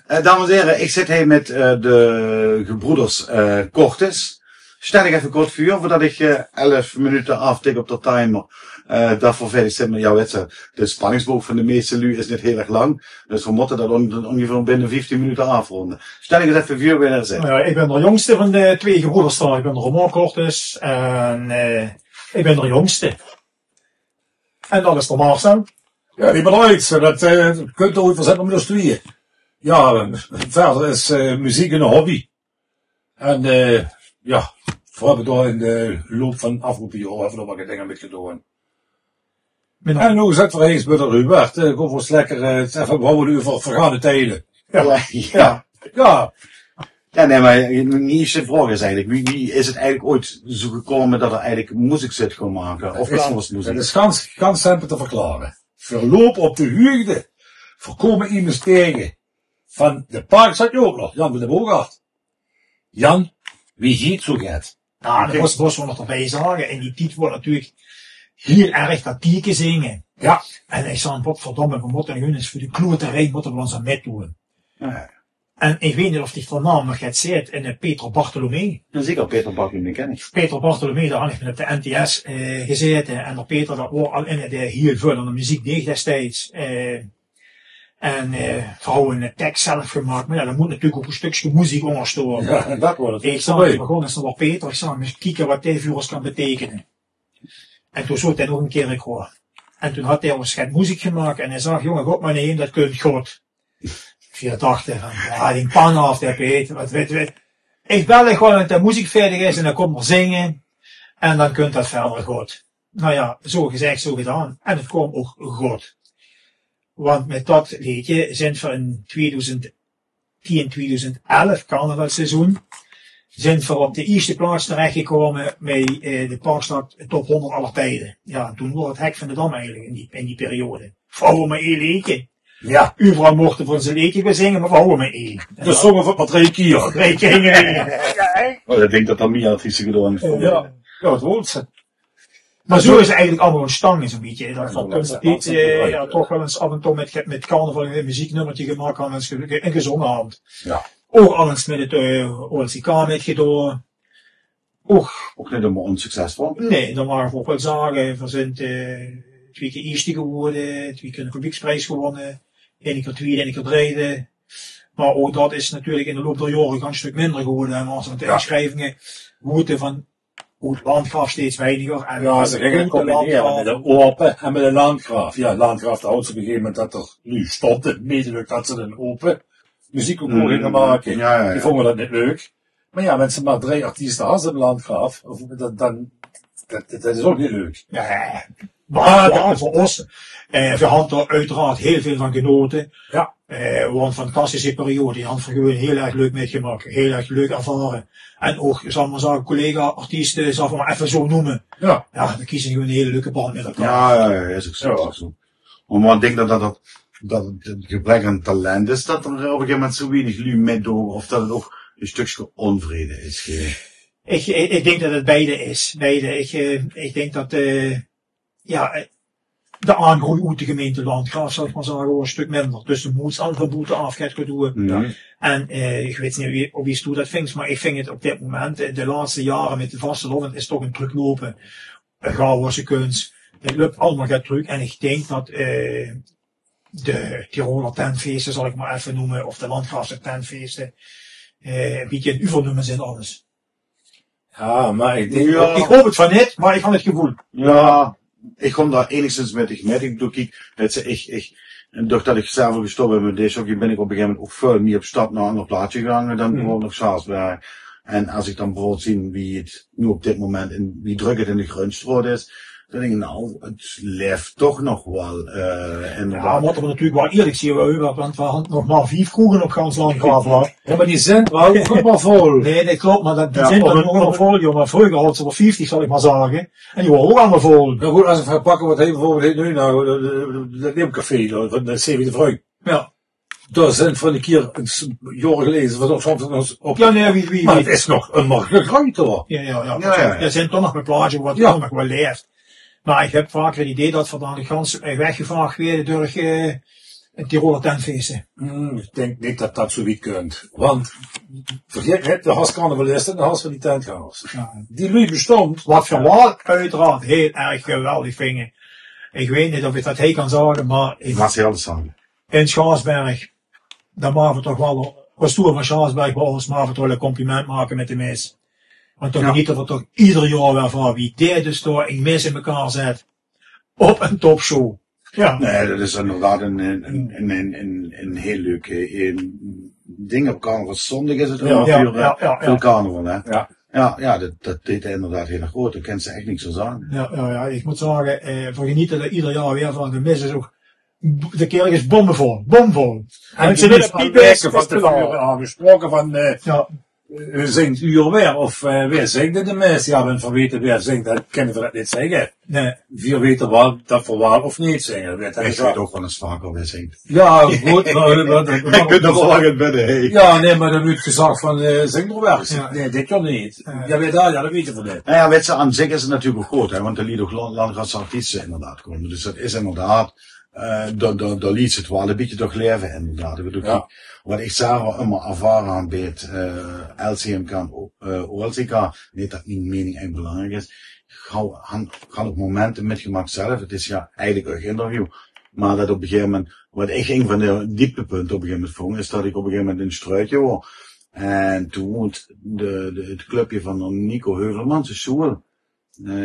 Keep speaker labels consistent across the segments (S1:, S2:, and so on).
S1: Dames en heren, ik zit hier met de gebroeders Cortes. Stel ik even kort vuur, voordat ik 11 minuten aftik op de timer. Daarvoor verder zit met jouw wedstrijd. De spanningsboog van de meeste lui is niet heel erg lang. Dus we moeten dat ongeveer binnen 15 minuten afronden. Stel ik eens even vuur weer zitten.
S2: Nou ja, ik ben de jongste van de twee gebroeders daar. Ik ben de Roman Cortes en ik ben de jongste. En dat is de Marcel.
S3: Ja, die ben oudste. Dat kunt ooit verzetten om dus tweeën. Ja, verder is muziek een hobby. En ja, we hebben daar in de loop van de afgelopen jaar even nog wat dingen mee gedaan. En nu zit er eens bij de Hubert. Ik hoef eens lekker even behouden over vergaande tijden.
S1: Ja. Ja, nee, maar niet de vraag is eigenlijk, wie is het eigenlijk ooit zo gekomen dat er eigenlijk muziek zit kon maken? Of anders muziek?
S3: Het is ganz simpel te verklaren. Verloop op de huurde, voorkomen investeringen van de park zat je ook nog, Jan van de Boogaard. Jan, wie ziet zo gaat?
S2: Nou, dat was wel nog erbij zeggen. En die titel wordt natuurlijk heel erg dat tieken zingen.
S3: Ja.
S2: En ik zei, wat verdomme, we moeten hun eens voor de kloterij moeten we ons aan met doen.
S1: Ja.
S2: En ik weet niet of die van naam nog gaat zitten in Peter Bartolomé.
S1: Dan zie ik al Peter Bartolomé ken ik.
S2: Peter Bartolomé, daar had ik met op de NTS gezeten. En Peter, dat was al in de heel veel aan de muziek deed destijds. En vrouwen een tekst zelf gemaakt. Maar ja, dan moet natuurlijk ook een stukje muziek onderstaan.
S3: Ja, dat wordt het.
S2: Ik zei, begon eens naar Peter, ik zei, eens kijken wat dit voor ons kan betekenen. En toen zocht hij nog een keer ik hoor. En toen had hij ons geen muziek gemaakt. En hij zei, jongen, god maar heen, dat kunt God. Ik dacht, ja, die pan af, dat Peter, wat weet. Ik bel gewoon dat de muziek verder is en dan komt er zingen. En dan kunt dat verder goed. Nou ja, zo gezegd, zo gedaan. En het kwam ook goed. Want met dat liedje zijn we in 2010, 2011 carnavalseizoen, zijn we op de eerste plaats terechtgekomen met de Parkstad Top 100 aller tijden. Ja, toen was het hek van de dam eigenlijk in die periode. Vrouwen maar één liedje.
S3: Ja.
S2: Overal mochten we onze liedje weer zingen, maar vrouwen maar één.
S3: Dus zongen we maar 3 keer.
S2: 3 keer.
S1: Oh, ik denk dat dat meer artiesten gedaan is.
S3: Ja, het woont ze.
S2: Maar zo is het eigenlijk allemaal ontstaan is een beetje. Dat ja, toch wel eens af en toe met carnaval een muzieknummertje gemaakt en gezongen hadden.
S1: Ja.
S2: Ook al eens met het OLCK metgedaan. Ook
S1: niet helemaal onsuccesvol.
S2: Nee, dan waren we ook wel zagen. We zijn 2 keer eerste geworden, 2 keer een publieksprijs gewonnen. 1 keer tweede, 1 keer derde. Maar ook dat is natuurlijk in de loop der jaren een stuk minder geworden. En als we de inschrijvingen moeten van het landgraaf steeds weiniger. En
S3: ja, ze gingen combineren met de open en met de landgraaf. Ja, landgraaf houdt ze op een gegeven moment dat er nu stond het medelijk dat ze een open muziekconcours gingen maken.
S1: Ja.
S3: Die vonden dat niet leuk. Maar ja, mensen maar 3 artiesten als een landgraaf, dat is ook niet leuk.
S2: Ja, maar voor ons, we hadden er uiteraard heel veel van genoten.
S3: Ja.
S2: Want een fantastische periode. Die hadden we gewoon heel erg leuk meegemaakt. Heel erg leuk ervaren. En ook, zal ik maar zeggen, collega-artiesten, zal ik maar even zo noemen.
S3: Ja.
S2: Ja, dan kiezen we een hele leuke band met elkaar.
S1: Ja, is ook zo. Is zo. Maar ik denk dat het gebrek aan talent is, dat er op een gegeven moment zo weinig lui meedoen, of dat het ook een stukje onvrede is.
S2: Ik denk dat het beide is. Ik denk dat, de aangroei uit de gemeente Landgraaf, zal ik maar zeggen, een stuk minder. Dus de moedsaanverboeten af gaat doen.
S1: Ja.
S2: En ik weet niet of wie dat vindt, maar ik vind het op dit moment, de laatste jaren met de vaste loven, is toch een teruglopen. Een gouden kunst. Het loopt allemaal gaat terug. En ik denk dat de Tiroler tentfeesten, zal ik maar even noemen, of de Landgraafse tentfeesten, een beetje een uvernummer zijn alles.
S3: Ja, maar ik denk...
S2: Ja. Ik hoop het van niet, maar ik had het gevoel.
S1: Ja, ik kom daar enigszins met. Ik bedoel, doordat ik zelf gestopt ben met deze, ben ik op een gegeven moment ook veel meer op stap naar een ander plaatje gegaan dan bijvoorbeeld nog Salzberg. En als ik dan bijvoorbeeld zie wie het nu op dit moment wie druk het in de Grunstraat is, dan denk ik, nou, het leeft toch nog wel.
S2: Ja, moeten we natuurlijk wel eerlijk zien, want we hadden nog maar 4 kroegen op gans Landgraaf.
S3: Ja, maar die zijn wel ook maar vol.
S2: Nee, dat klopt, maar die zijn er nog vol, joh. Maar vroeger hadden ze wel 50, zal ik maar zeggen. En die waren ook allemaal vol.
S3: Nou goed, als we pakken wat hij bijvoorbeeld nu, nou, dat Neemcafé, van de CV de Vrij.
S2: Ja.
S3: Daar zijn van een keer, een jaren geleden, wat ook soms op.
S2: Ja, nee, wie.
S3: Maar het is nog een makkelijk ruimte hoor.
S2: Ja. Er zijn toch nog een plaatje wat nog wel leeft. Maar ik heb vaak het idee dat we dan de gans weggevaagd werden door een Tiroler tentfeesten.
S3: Ik denk niet dat dat zoiets kunt. Want, vergeet niet, de hascarnavalisten en de has van die tentgangers.
S2: Ja.
S3: Die lui bestond.
S2: Wat voor wat uiteraard heel erg geweldig vingen. Ik weet niet of ik dat hij kan zeggen, maar
S1: Was heel samen.
S2: in Schaarsberg, dan mogen we toch wel, als toer van Schaarsberg bij ons, mogen we toch wel een compliment maken met de mis. Want toch genieten we toch ieder jaar weer van wie die dus door een mis in elkaar zet. Op een topshow. Ja.
S1: Nee, dat is inderdaad een heel leuk ding op carnaval. Zondag is het veel carnaval, hè. Ja, dat deed hij inderdaad heel erg groot. Dat kent ze echt niet zo zeggen.
S2: Ja, ik moet zeggen, voor genieten er ieder jaar weer van. De mis is ook, de kerk is bomvol.
S3: En ze willen piepen van tevoren gesproken van, zingt u alweer? Of weer zingt de mis? Ja, men van weten weer zingt, dat kunnen we dat niet zeggen.
S2: Nee.
S3: We weten wel dat voor waar of niet zingen.
S1: Ik weet ook wel eens vaker weer zingt.
S3: Ja, goed, maar
S1: ik kunt nog wel lang in binnen, hey.
S3: Ja, nee, maar dan wordt gezegd van, zing er wel. Ja. Nee, dit kan niet. Ja, weet daar, ja, dat weet je van dit.
S1: Nou ja, weet je, aan zingen is het natuurlijk ook goed, hè, want er liet ook landelijke artiesten inderdaad komen. Dus dat is inderdaad, daar liet ze het wel een beetje toch leven, inderdaad. Wat ik zelf immer ervaren aan bij het LCMK en OLCK, niet dat mijn mening echt belangrijk is. Gaan op momenten metgemaakt zelf. Het is ja eigenlijk een interview. Maar dat op een gegeven moment, wat ik een van de dieptepunten op een gegeven moment vond, is dat ik op een gegeven moment in een struitje was. En toen woont het clubje van Nico Heuvelman, zijn school.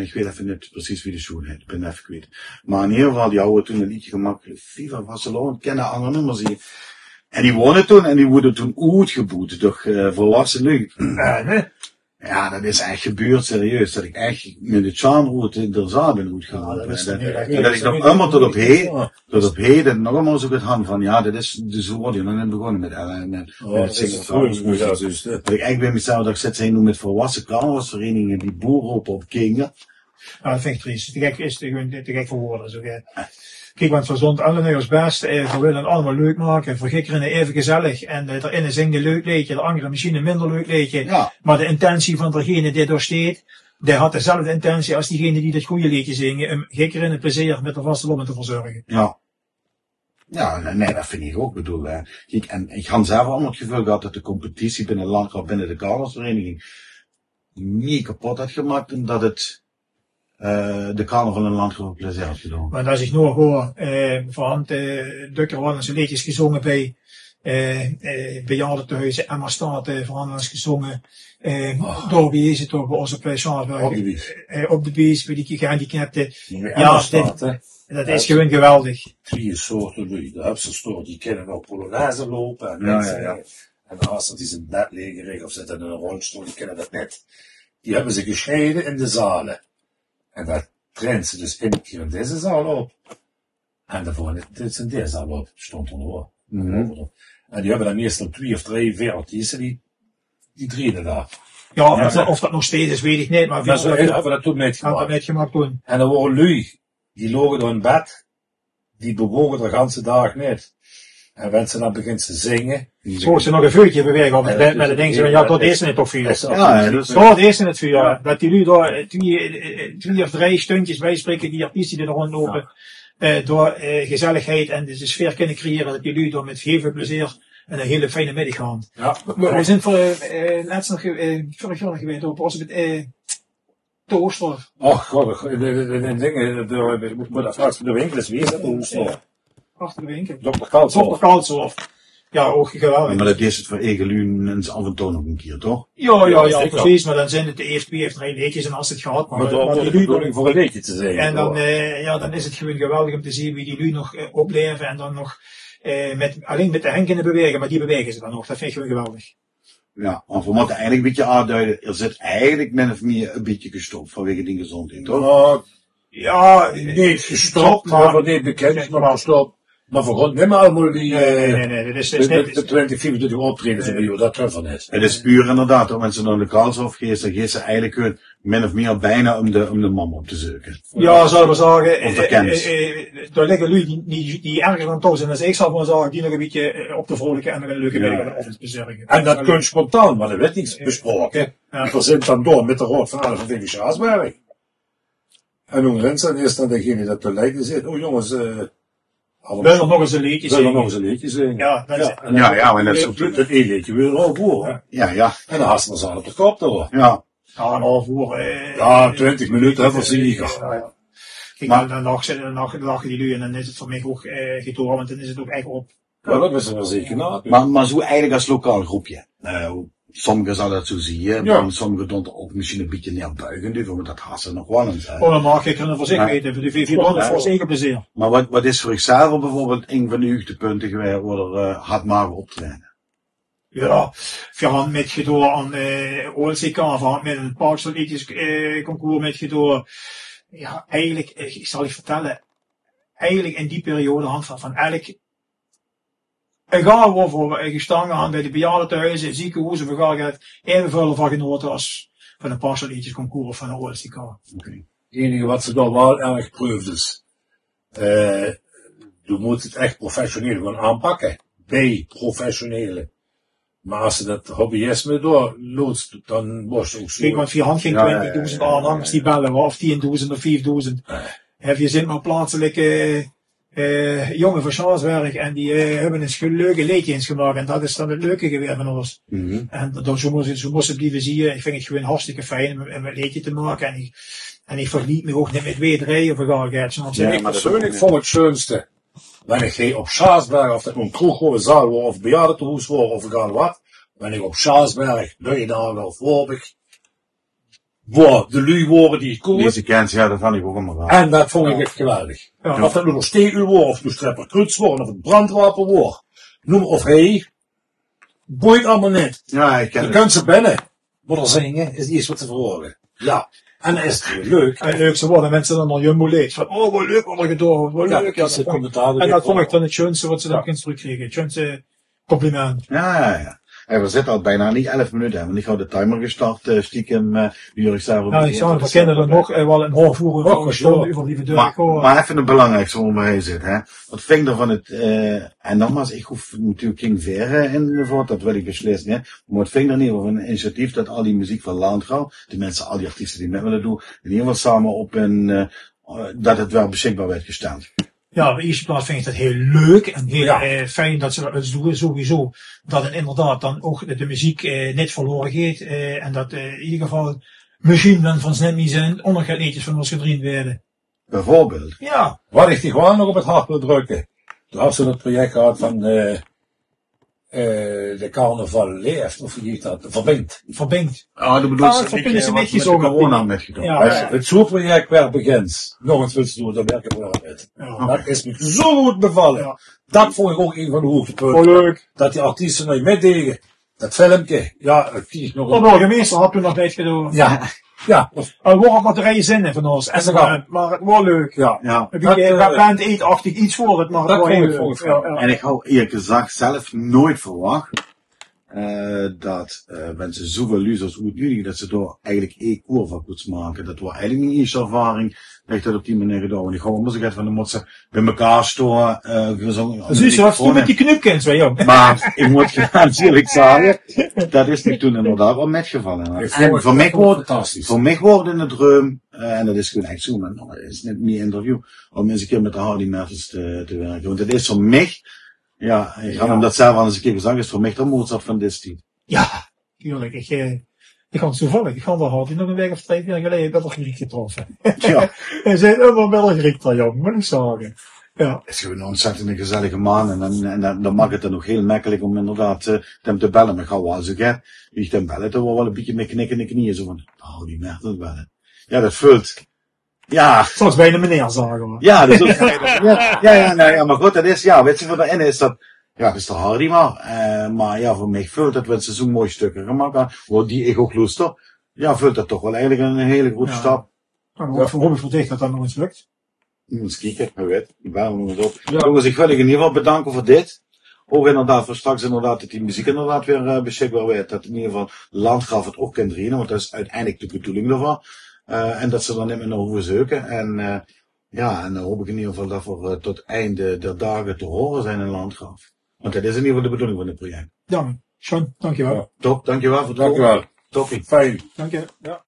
S1: Ik weet even niet precies wie de school heet, ik ben even kwijt. Maar in ieder geval, die hadden toen een liedje gemaakt, Viva Barcelona, ik ken de andere nummers hier. En die wonen toen, en die worden toen uitgeboet door volwassen lui. Ja, dat is echt gebeurd, serieus. Dat ik echt met de charmroute in de zaal ben uitgegaan. En dat ik nog allemaal tot op heden nog allemaal zo het hand van, ja, dat is de zoon die dan begonnen met het zingen. Dat ik echt bij mezelf, dat ik zit zijn met volwassen carnavalsverenigingen die boeren op kinderen.
S2: Ja, dat vind ik triest. Te gek voor woorden. Zo. Kijk, want we zo'n alle als best, we willen het allemaal leuk maken, vergikkeren even gezellig, en erin zingen een leuk liedje, de andere misschien een minder leuk liedje. Ja. Maar de intentie van degene die er staat, die had dezelfde intentie als diegene die dat goede liedje zingen, om gikkeren en plezier met de vaste lommen te verzorgen.
S1: Ja. Ja, nee, dat vind ik ook. Bedoel, kijk, en ik had zelf allemaal het gevoel gehad dat de competitie binnen landschap, binnen de carnavalsvereniging, niet kapot had gemaakt, en dat het de carnaval in landschap plezier had gedaan.
S2: Maar als ik nog hoor, voorhand Dukker hadden zijn liedjes gezongen bij bejaardentehuizen, Emma Staat voorhanden is gezongen, door wie is het ook bij ons op Schaarsberg, op de Bies, bij die gehandicapten. Ja, dat is gewoon geweldig.
S3: 2 soorten lui, de Hupselstoor, die kennen wel Polonaise lopen, en en de Hassen die zijn net legerig of zitten in een rolstoel, die kennen dat net. Die hebben ze gescheiden in de zalen. En dat traint ze dus een keer in deze zaal op. En daarvoor dit in deze zaal op, stond er nog. En die hebben dan meestal 2 of 3, 4 artiesten, die trainen daar.
S2: Ja, of dat nog steeds is, weet ik niet, maar
S3: we hebben dat toen metgemaakt. En dan waren lui, die logen door in bed, die bewogen de ganse dag niet. En wanneer ze dan begint te zingen.
S2: Zo ze nog een vuurtje bewegen op het bed met de dingen van, ja, tot deze niet op vuur. Tot deze niet vuur. Dat die nu door 2 of 3 stuntjes bijspreken, die artiesten die er rondlopen, door gezelligheid en de sfeer kunnen creëren, dat die nu door met heel veel plezier en een hele fijne middag gaan. Ja. We zijn voor laatst nog vorig jaar geweest op ons met Toostor.
S3: Och god, de dingen, moet dat straks voor de winkel is wezen, Toostor.
S2: Achter de winkel.
S3: Dr. Kalshoff.
S2: Ja, ook geweldig.
S1: Maar dat is het voor Egeluun en af en toe nog een keer, toch?
S2: Ja, precies. Maar dan zijn het de eerste 2 of 3 liedjes en als het gaat. Maar
S3: die nu voor een liedje te zeggen.
S2: En dan, dan is het gewoon geweldig om te zien wie die nu nog opleven en dan nog alleen met de hen kunnen bewegen, maar die bewegen ze dan nog. Dat vind ik gewoon geweldig.
S1: Ja, maar we moeten eigenlijk een beetje aanduiden, er zit eigenlijk min of meer een beetje gestopt vanwege die gezondheid, toch?
S3: Ja, niet gestopt, maar niet bekend, maar gestopt. Maar voor grond niet meer allemaal die,
S2: nee, dat is
S3: de 24 optredens op wie dat ervan is.
S1: Het is puur inderdaad, als mensen naar de Kalshoff gaan, dan gaan ze eigenlijk gewoon min of meer bijna om de mam op te zoeken.
S2: Ja, zou we zeggen,
S1: of de kennis.
S2: Daar liggen lui die erger dan thuis zijn als ik, zou maar zeggen, die nog een beetje op de vrolijke en nog een leuke weg of iets bezorgen.
S3: En dat kun je spontaan, maar er werd niets besproken. We zijn dan door met de rood van alle van Schaarsberg. En hoe rent dan is dan degene dat te lijken zit, oh jongens,
S2: Wil er nog eens een liedje
S3: Wil er nog
S2: zingen.
S3: eens een liedje zingen.
S2: Ja, dat is,
S3: en
S1: Ja, maar dat is ook...
S3: dat één liedje weer al voor. Hè.
S1: Ja.
S3: En dan had ze er aan op de kop door.
S1: Ja.
S2: ja, een half uur.
S3: Ja, 20 minuten, hè, voor zeker.
S2: Ja. Kijk,
S1: Maar-
S2: dan lachen die lui en dan is het voor mij ook getoren, want dan is het ook echt op.
S3: Ja, dat was er wel zeker na.
S1: Maar zo eigenlijk als lokaal groepje. Sommigen zullen dat zo zien,
S3: Ja.
S1: maar sommigen doen er ook misschien een beetje neerbuigend over, maar dat haast ze nog wel eens.
S2: Oh, dan mag ik er voor zich
S1: Ja.
S2: weten. Die vind je het voor zeker plezier.
S1: Maar wat is voor ikzelf bijvoorbeeld een van de hoogtepunten geweest waar er hard mogen optreden?
S2: Ja, we gaan met gedoe aan OLCK, we gaan met een Parkstad concours met gedoe. Ja, eigenlijk, ik zal je vertellen, eigenlijk in die periode hand van elk. Egal waarvoor we gestangen aan bij de bejaardentehuizen, ziekenhuizen, we gaan het evenveel van genoten als van een Parkstad concours of van een OLCK.
S1: Okay.
S3: Het enige wat ze dan wel erg proeft is, je moet het echt professioneel gaan aanpakken. Bij professionele. Maar als ze dat hobbyisme doorloodst, dan wordt het ook zo.
S2: Kijk, want via hand geen
S1: Ja,
S2: 20.000 aanhangers die bellen, of 10.000 of 5.000. Heb je zin maar plaatselijke jongen van Sjaaswerk en die hebben een leuke liedjes gemaakt en dat is dan het leuke geweest van ons. En dan zo moest het blijven zien. Ik vind het gewoon hartstikke fijn om een liedje te maken en ik verliet me ook niet met 2, 3 of een gaartje.
S1: Ja,
S3: Ik
S1: maar dat
S3: persoonlijk
S1: ook
S3: vond het schoonste. Wanneer ik ging op Sjaasberg, of dat een kroeg of een zaal was, of bejaardentehuis was, of egal wat. Wanneer ik op Sjaasberg, Leuendagen of Worbeek, waar de lui waren die ik koos.
S1: Deze kent, ja, dat vond ik ook allemaal wel.
S3: En dat vond ik echt geweldig.
S2: Ja.
S3: Of dat nu nog steekuur was, of nu strepper kruts was, of het brandwapen was. Noem of hey. Boeit allemaal niet.
S1: Ja, ik ken
S3: Je
S1: het.
S3: kunt ze binnen. Maar er zingen is eerst wat te verhoren. Ja. En dan is het weer leuk.
S2: En het leukste worden mensen dan al jumbo leed. Van, oh, wat leuk wat er gedaan wordt, wat leuk. Ja,
S3: dat commentaar.
S2: en dat vond ik dan het schoonste wat ze dan kunnen terugkregen. Het schoonste compliment.
S1: Ja. En we zitten al bijna niet 11 minuten, hè, want ik had de timer gestart, stiekem, jullie zelf.
S2: Ja, ik zou het kennen er nog wel een half uur of een stonde over die deur.
S1: Maar even het belangrijkste om mee zit, hè. Wat vind ik er van het, en nogmaals, ik hoef natuurlijk geen verre in voor, dat wil ik beslissen, hè. Maar wat vind ik er niet van een initiatief dat al die muziek van Landgrauw, die mensen, al die artiesten die met willen doen, in ieder geval samen op een, dat het wel beschikbaar werd gesteld.
S2: Ja, op de eerste plaats vind ik dat heel leuk en heel
S3: Ja.
S2: fijn dat ze dat eens doen. Sowieso dat het inderdaad dan ook de muziek niet verloren gaat. En dat in ieder geval misschien dan van Snemmie zijn ondergaatliedjes van ons gedreend werden.
S1: Bijvoorbeeld.
S2: Ja,
S3: Wat ik die gewoon nog op het hart wil drukken. Toen had ze het project gehad van de carnaval leeft, of wie heet dat? Verbindt.
S2: verbindt.
S1: Ah, dat bedoelt
S2: Ah, ik vind ze met gezongen.
S1: corona metgedaan.
S2: Ja.
S3: Het zoekproject werd bekend. Nog eens wil ze doen, daar werken we wel met.
S2: Ja.
S3: Dat is me zo goed bevallen.
S2: Ja.
S3: Dat vond ik ook een van de hoogtepunten.
S2: Oh, leuk.
S3: Dat die artiesten nou meededen. Dat filmpje. Ja, dat kies nog
S2: De
S3: een...
S2: burgemeester had toen nog niet gedaan.
S3: Ja. Ja.
S2: Er waren wat rijen zinnen van ons. En maar het was leuk.
S3: Ja.
S1: Ja.
S2: Heb je band eetachtig iets voor het, maar het
S3: Dat
S2: was
S3: vond
S2: heel
S3: ik-
S2: leuk.
S3: vond ik
S2: Ja, ja.
S1: En ik hou eerlijk gezegd zelf nooit verwacht dat mensen zoveel losers uit nu dat ze door eigenlijk één van goed maken. Dat was eigenlijk niet eens ervaring dat ik dat op die manier gedaan. Want ik gewoon moest ik even van de motsen bij elkaar storen.
S2: Zus, wat toen met die knupkens bij jou?
S1: Maar ik moet gaan eerlijk zeggen, dat is me toen inderdaad wel metgevallen. En voor mij wordt
S3: fantastisch.
S1: voor mij wordt in het droom, en dat is gewoon echt zo, maar dat is net meer interview, om eens een keer met de Hardy Mathers te werken. Want het is voor mij, ja, ik had hem dat zelf al eens een keer gezegd, is voor mij de Mozart van dit tijd.
S2: Ja, tuurlijk. Ik had toevallig, ik had al gehad, nog een week of 2 jaar geleden bij de Griek getroffen.
S1: Ja,
S2: En zei, oh, wel een Griek dan, jong, moet ik zeggen. Ja.
S1: het is gewoon een ontzettend gezellige man, en dan maakt het dan nog heel makkelijk om inderdaad hem te bellen. Maar gauw als ik heb, wie ik hem bellen, dan wordt wel een beetje met knikken in de knieën, zo van, Hardy Mathers bellen. Ja, dat vult. Ja.
S2: Zoals bijna meneer zagen we.
S1: Ja, dat is ook, maar goed, dat is, ja, weet je, voor de ene is dat, ja, dat is de Hardy maar ja, voor mij vult dat, ze zo'n mooi stukken gemaakt hebben, waar die ik ook luister, ja, vult dat toch wel eigenlijk een hele goede
S2: Ja.
S1: stap.
S2: Nou, hoop ik voor dicht dat dat nog eens lukt.
S1: Eens kijken, we weten, ik ben nog eens op. Jongens, ik wil je in ieder geval bedanken voor dit. Ook inderdaad, voor straks inderdaad, dat die muziek inderdaad weer beschikbaar werd, dat in ieder geval Landgraf het ook kan draaien, want dat is uiteindelijk de bedoeling ervan. En dat ze dan niet meer naar hoeven zoeken. En dan hoop ik in ieder geval dat we tot einde der dagen te horen zijn in Landgraf. Want dat is in ieder geval de bedoeling van dit project.
S2: Dan, Sean, dankjewel.
S1: Top, dankjewel voor het
S3: Dankjewel.
S1: Toppie.
S3: Fijn.
S2: Dank je. Ja.